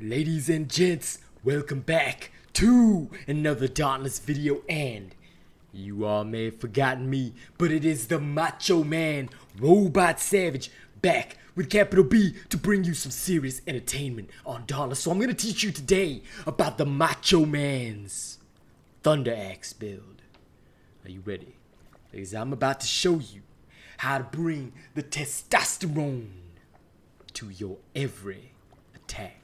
Ladies and gents, welcome back to another Dauntless video, and you all may have forgotten me, but it is the Macho Man, Robot Savage, back with capital B to bring you some serious entertainment on Dauntless. So I'm going to teach you today about the Macho Man's Thunder Axe build. Are you ready? Because I'm about to show you how to bring the testosterone to your every attack.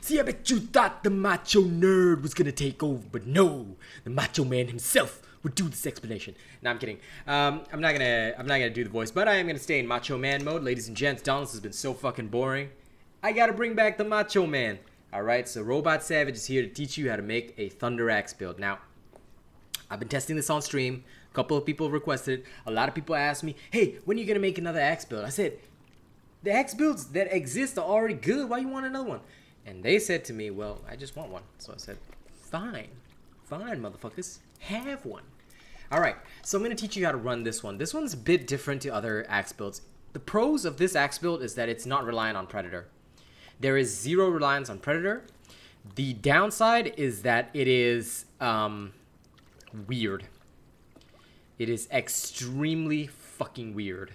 See, I bet you thought the Macho Nerd was gonna take over, but no, the Macho Man himself would do this explanation. No, I'm kidding. I'm not gonna do the voice, but I am gonna stay in Macho Man mode, ladies and gents. Dauntless has been so fucking boring. I gotta bring back the Macho Man. All right, so Robot Savage is here to teach you how to make a Thunder Axe build. Now, I've been testing this on stream. A couple of people requested it. A lot of people asked me, "Hey, when are you gonna make another axe build?" I said, "The axe builds that exist are already good. Why you want another one?" And they said to me, "Well, I just want one." So I said, fine, motherfuckers, have one. All right, so I'm going to teach you how to run this one. This one's a bit different to other axe builds. The pros of this axe build is that it's not reliant on Predator. There is zero reliance on Predator. The downside is that it is weird. It is extremely fucking weird.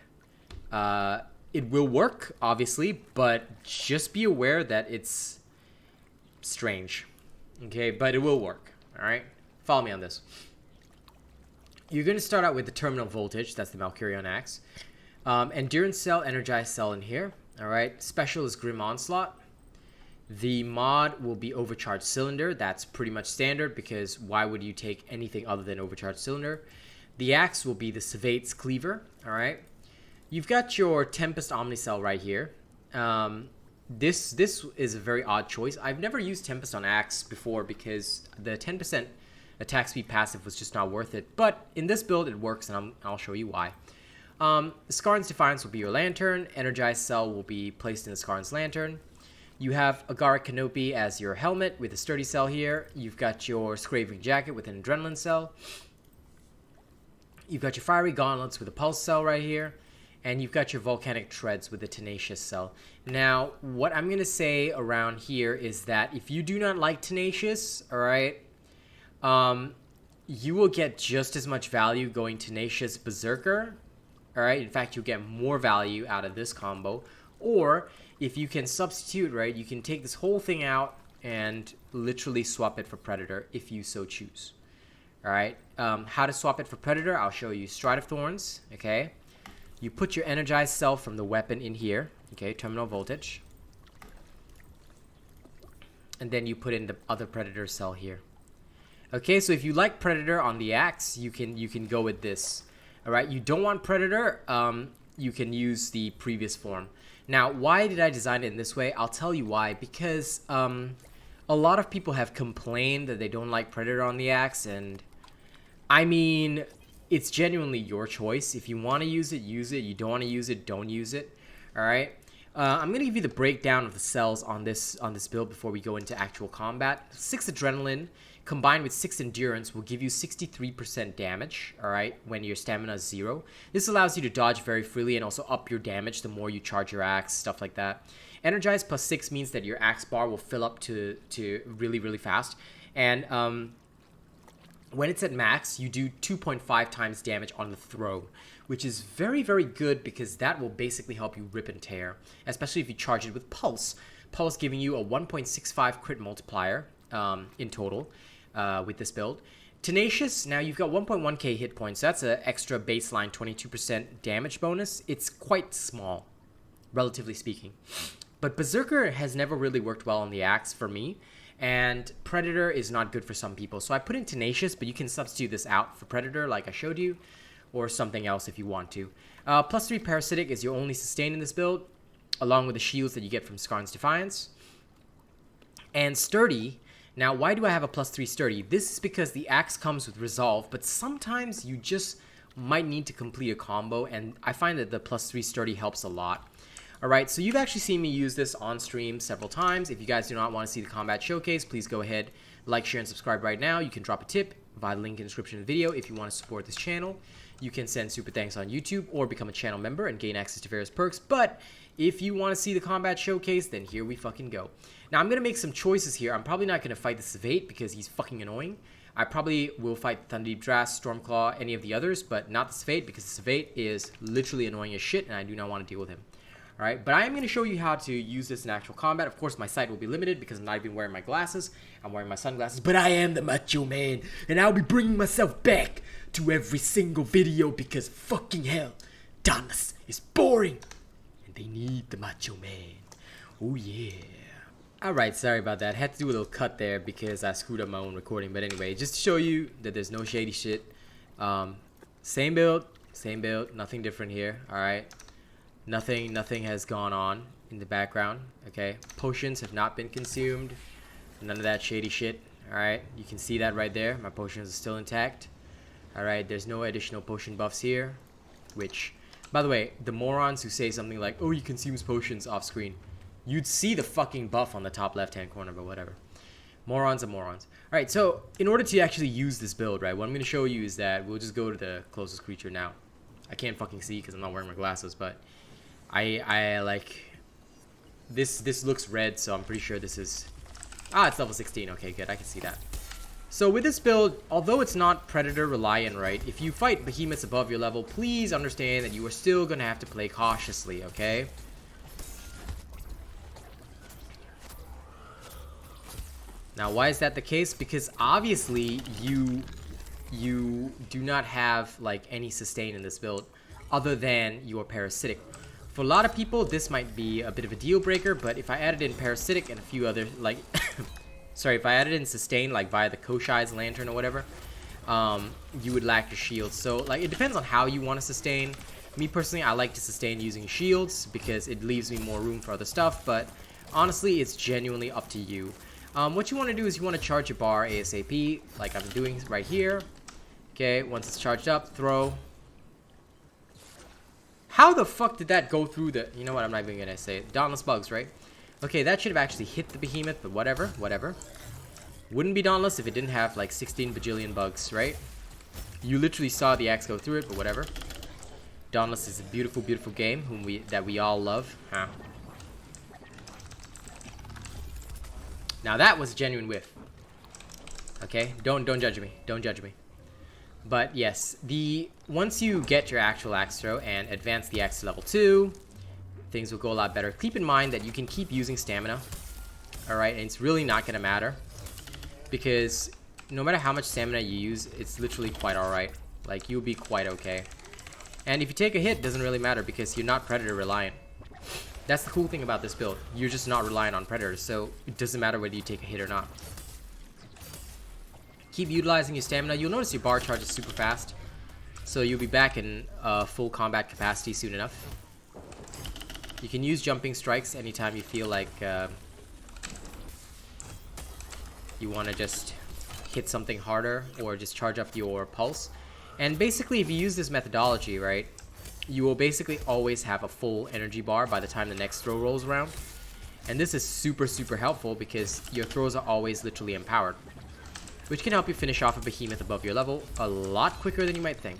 It will work, obviously, but just be aware that it's strange. Okay, but it will work. All right, follow me on this. You're going to start out with the terminal voltage. That's the Malkarion axe. Endurance cell, energized cell in here. All right, special is Grim Onslaught. The mod will be overcharged cylinder. That's pretty much standard because why would you take anything other than overcharged cylinder? The axe will be the Savate's cleaver. All right. You've got your Tempest Omnicell right here. This is a very odd choice. I've never used Tempest on Axe before because the 10% attack speed passive was just not worth it. But in this build, it works, and I'll show you why. Skarn's Defiance will be your lantern. Energized Cell will be placed in the Skarn's lantern. You have Agaric Canopy as your helmet with a sturdy cell here. You've got your Scraving Jacket with an adrenaline cell. You've got your Fiery Gauntlets with a pulse cell right here. And you've got your Volcanic Treads with a Tenacious cell. Now, what I'm going to say around here is that if you do not like Tenacious, all right, you will get just as much value going Tenacious Berserker, all right? In fact, you'll get more value out of this combo. Or if you can substitute, right, you can take this whole thing out and literally swap it for Predator if you so choose, all right? How to swap it for Predator, I'll show you. Stride of Thorns, okay? You put your energized cell from the weapon in here, okay, terminal voltage. And then you put in the other Predator cell here. Okay, so if you like Predator on the axe, you can go with this. All right, you don't want Predator, you can use the previous form. Now, why did I design it in this way? I'll tell you why. Because a lot of people have complained that they don't like Predator on the axe, and I mean, it's genuinely your choice. If you want to use it, use it. You don't want to use it, don't use it. All right. I'm going to give you the breakdown of the cells on this build before we go into actual combat. 6 adrenaline combined with 6 endurance will give you 63% damage, all right, when your stamina is 0. This allows you to dodge very freely and also up your damage the more you charge your axe, stuff like that. Energized plus 6 means that your axe bar will fill up to really, really fast. And when it's at max, you do 2.5 times damage on the throw, which is very, very good because that will basically help you rip and tear, especially if you charge it with Pulse. Pulse giving you a 1.65 crit multiplier in total with this build. Tenacious, now you've got 1.1k hit points. That's an extra baseline 22% damage bonus. It's quite small, relatively speaking. But Berserker has never really worked well on the axe for me. And Predator is not good for some people. So I put in Tenacious, but you can substitute this out for Predator like I showed you, or something else if you want to. Plus 3 Parasitic is your only sustain in this build, along with the shields that you get from Skarn's Defiance. And Sturdy, now why do I have a plus 3 Sturdy? This is because the axe comes with Resolve, but sometimes you just might need to complete a combo, and I find that the plus 3 Sturdy helps a lot. All right, so you've actually seen me use this on stream several times. If you guys do not want to see the combat showcase, please go ahead, like, share, and subscribe right now. You can drop a tip via the link in the description of the video if you want to support this channel. You can send super thanks on YouTube or become a channel member and gain access to various perks. But if you want to see the combat showcase, then here we fucking go. Now, I'm going to make some choices here. I'm probably not going to fight the Savate because he's fucking annoying. I probably will fight Thunderdeep Drast, Stormclaw, any of the others, but not the Savate because the Savate is literally annoying as shit and I do not want to deal with him. Alright, but I am going to show you how to use this in actual combat. Of course, my sight will be limited because I'm not even wearing my glasses. I'm wearing my sunglasses, but I am the Macho Man, and I'll be bringing myself back to every single video because fucking hell, Dauntless is boring, and they need the Macho Man. Oh yeah. Alright, sorry about that. Had to do a little cut there because I screwed up my own recording, but anyway, just to show you that there's no shady shit. Same build, nothing different here, alright? Nothing has gone on in the background, okay? Potions have not been consumed. None of that shady shit, alright? You can see that right there. My potions are still intact. Alright, there's no additional potion buffs here. Which, by the way, the morons who say something like, oh, he consumes potions off screen. You'd see the fucking buff on the top left-hand corner, but whatever. Morons are morons. Alright, so in order to actually use this build, right, what I'm going to show you is that we'll just go to the closest creature now. I can't fucking see because I'm not wearing my glasses, but I like this looks red, so I'm pretty sure this is it's level 16. Okay, good, I can see that. So with this build, although it's not predator reliant, right, if you fight behemoths above your level, please understand that you are still gonna have to play cautiously, okay? Now, why is that the case? Because obviously you do not have like any sustain in this build other than your parasitic. For a lot of people, this might be a bit of a deal breaker, but if I added in parasitic and a few other, like, sorry, if I added in sustain, like via the Koshai's lantern or whatever, you would lack your shields. So, like, it depends on how you want to sustain. Me personally, I like to sustain using shields because it leaves me more room for other stuff, but honestly, it's genuinely up to you. What you want to do is you want to charge your bar ASAP, like I'm doing right here. Okay, once it's charged up, throw. How the fuck did that go through the... You know what, I'm not even gonna say it. Dauntless bugs, right? Okay, that should have actually hit the behemoth, but whatever. Wouldn't be Dauntless if it didn't have like 16 bajillion bugs, right? You literally saw the axe go through it, but whatever. Dauntless is a beautiful, beautiful game that we all love. Huh. Now that was a genuine whiff. Okay, don't judge me. Don't judge me. But yes, once you get your actual axe throw and advance the axe to level 2, things will go a lot better. Keep in mind that you can keep using stamina. Alright, and it's really not going to matter. Because no matter how much stamina you use, it's literally quite alright. Like, you'll be quite okay. And if you take a hit, it doesn't really matter because you're not predator reliant. That's the cool thing about this build. You're just not reliant on predators, so it doesn't matter whether you take a hit or not. Keep utilizing your stamina. You'll notice your bar charges super fast, so you'll be back in full combat capacity soon enough. You can use jumping strikes anytime you feel like you want to just hit something harder or just charge up your pulse. And basically, if you use this methodology, right, you will basically always have a full energy bar by the time the next throw rolls around. And this is super, super helpful because your throws are always literally empowered, which can help you finish off a behemoth above your level a lot quicker than you might think.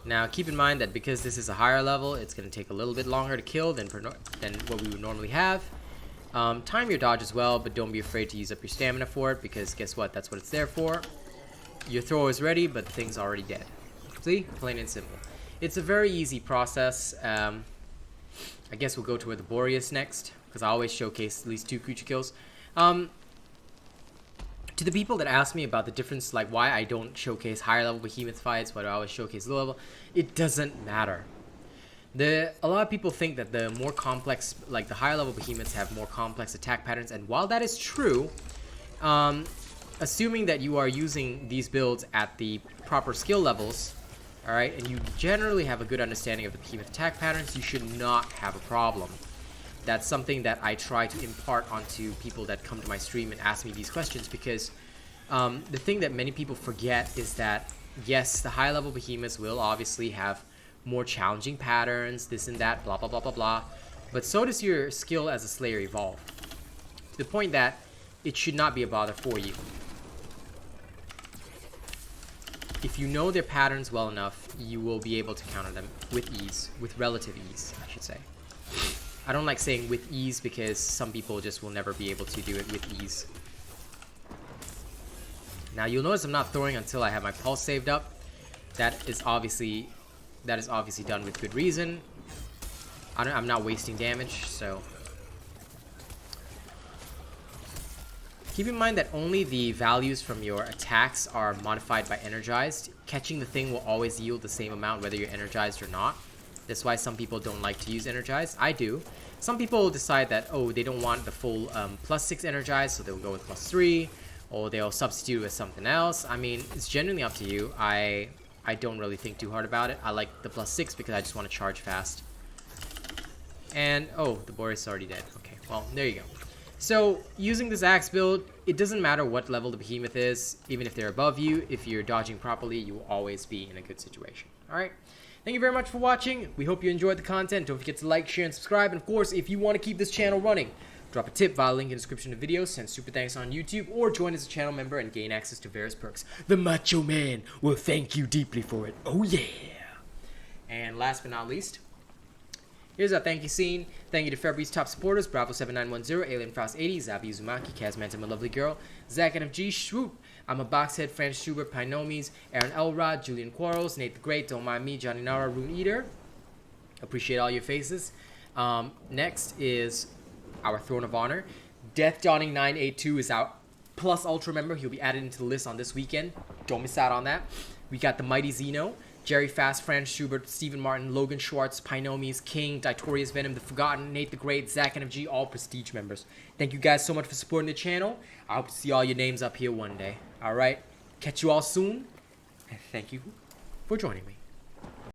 Now, keep in mind that because this is a higher level, it's going to take a little bit longer to kill than what we would normally have. Time your dodge as well, but don't be afraid to use up your stamina for it, because guess what? That's what it's there for. Your throw is ready, but the thing's already dead. See? Plain and simple. It's a very easy process. I guess we'll go to where the Boreas next, because I always showcase at least 2 creature kills. To the people that ask me about the difference, like why I don't showcase higher level behemoth fights, why do I always showcase low level, it doesn't matter. A lot of people think that the more complex, like the higher level behemoths have more complex attack patterns, and while that is true, assuming that you are using these builds at the proper skill levels, alright, and you generally have a good understanding of the behemoth attack patterns, you should not have a problem. That's something that I try to impart onto people that come to my stream and ask me these questions, because the thing that many people forget is that, yes, the high level behemoths will obviously have more challenging patterns, this and that, blah, blah, blah, blah, blah, but so does your skill as a Slayer evolve, to the point that it should not be a bother for you. if you know their patterns well enough, you will be able to counter them with ease, with relative ease, I should say. I don't like saying with ease because some people just will never be able to do it with ease. Now you'll notice I'm not throwing until I have my pulse saved up. That is obviously done with good reason. I'm not wasting damage, so keep in mind that only the values from your attacks are modified by energized. Catching the thing will always yield the same amount whether you're energized or not. That's why some people don't like to use energized. I do. Some people decide that, oh, they don't want the full +6 energized, so they'll go with +3, or they'll substitute with something else. I mean, it's genuinely up to you. I don't really think too hard about it. I like the +6 because I just want to charge fast. And, oh, the boar is already dead. Okay, well, there you go. So, using this axe build, it doesn't matter what level the behemoth is. Even if they're above you, if you're dodging properly, you will always be in a good situation. Alright? Thank you very much for watching. We hope you enjoyed the content. Don't forget to like, share, and subscribe. And, of course, if you want to keep this channel running, drop a tip via link in the description of the video, send super thanks on YouTube, or join as a channel member and gain access to various perks. The Macho Man will thank you deeply for it. Oh, yeah! And last but not least, here's our thank you scene. Thank you to February's top supporters: Bravo7910, Alien Frost 80, Zabi Uzumaki, Kazmanta, my lovely girl, Zach NFG, Shwoop, I'm a Boxhead, French Schubert, Pinomies, Aaron Elrod, Julian Quarles, Nate the Great, Don't Mind Me, Johnny Nara, Rune Eater. Appreciate all your faces. Next is our Throne of Honor. Death Dawning 982 is our Plus Ultra member. He'll be added into the list on this weekend. Don't miss out on that. We got the Mighty Zeno, Jerry Fast, Franz Schubert, Stephen Martin, Logan Schwartz, Pinomies, King, Ditorius Venom, The Forgotten, Nate the Great, Zach NFG, all Prestige members. Thank you guys so much for supporting the channel. I hope to see all your names up here one day. Alright, catch you all soon, and thank you for joining me.